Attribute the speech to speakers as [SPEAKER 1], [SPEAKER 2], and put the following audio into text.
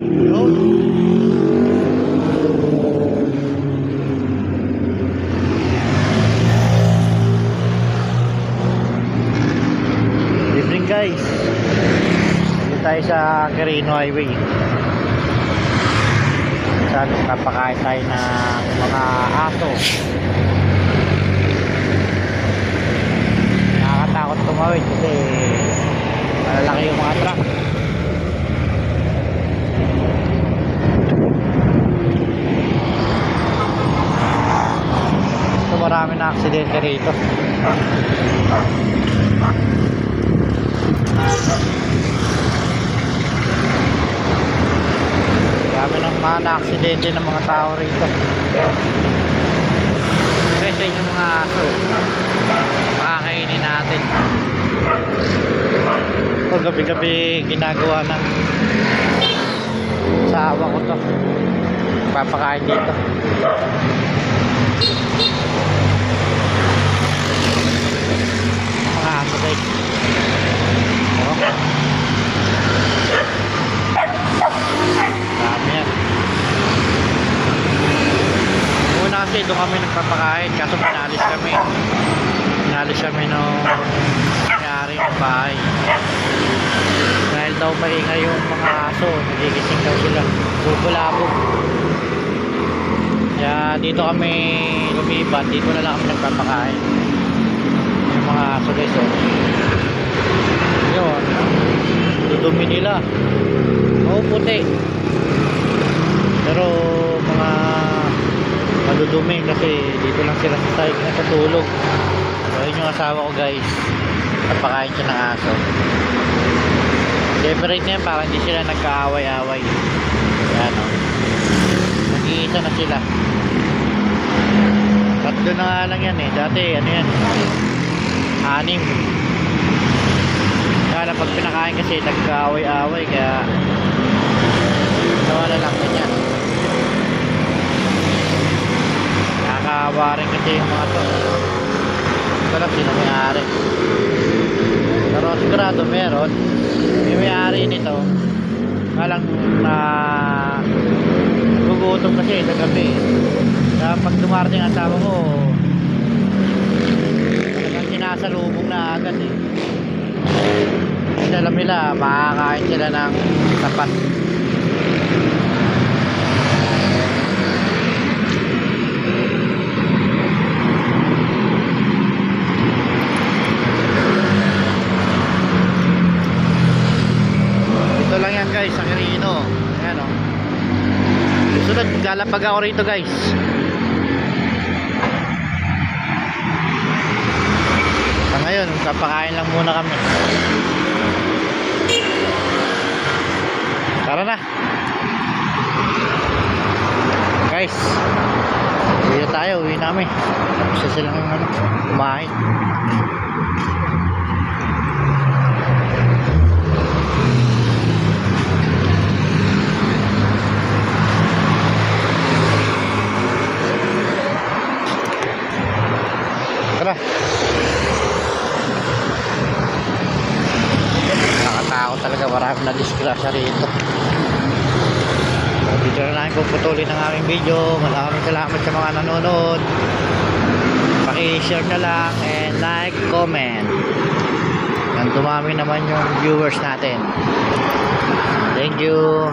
[SPEAKER 1] Evening guys, dito tayo sa Quirino Highway. Saan napakain tayo ng mga aso. Nakakatakot tumawid kasi malalaki yung mga truck. So marami na aksidente rito. Dami ng mga na-aksidente ng mga tao rito. Kasi yung mga aso makakainin natin. Ito gabi-gabi ginagawa ng asawa ko to, papakain dito. Mga aso guys. Dami yan. Una kasi doon kami nagpapakain, kaso pinalis kami nung nangyari ng bahay dahil daw maingay yung mga aso, nagigising daw sila, bubulabog. Kaya dito kami lumipat, dito na lang kami nagpapakain yung mga aso guys. Yun, dudumi nila. Oo, puti. Pero mga madudumi kasi dito lang sila sa side natutulog. So yun yung asawa ko guys, napakain siya ng aso. Separate na yan para hindi sila nagkaaway-away. Yan o, mag-iisa na sila. Tatlo na nga lang yan eh. Dati ano yan, 6. Kaya pag pinakain kasi nagkaaway-away, kaya nawala lang ganyan. Nakakaawa rin kasi yung mga to. Ito lang sino may-ari. Pero sigurado meron. May may-ari nito. Kaya lang na gugutom kasi sa gabi. Kaya pag dumarating ang asawa ko, talagang sinasalubong na agad eh. Kasi alam nila makakain sila ng sapat. Ito lang yan guys, sa Quirino. Ayan o. Susunod, galapag ako rito guys. Sa ngayon, kapakain lang muna kami. Tara na guys, uwi na tayo, uwi namin. Tapos na silang kumain. Tara. Nakatakot talaga, marami na disgrasya rito. Dito na namin puputulin ang aming video. Maraming salamat sa mga nanonood. Paki-share na lang and like, comment. Nang dumami naman yung viewers natin. Thank you.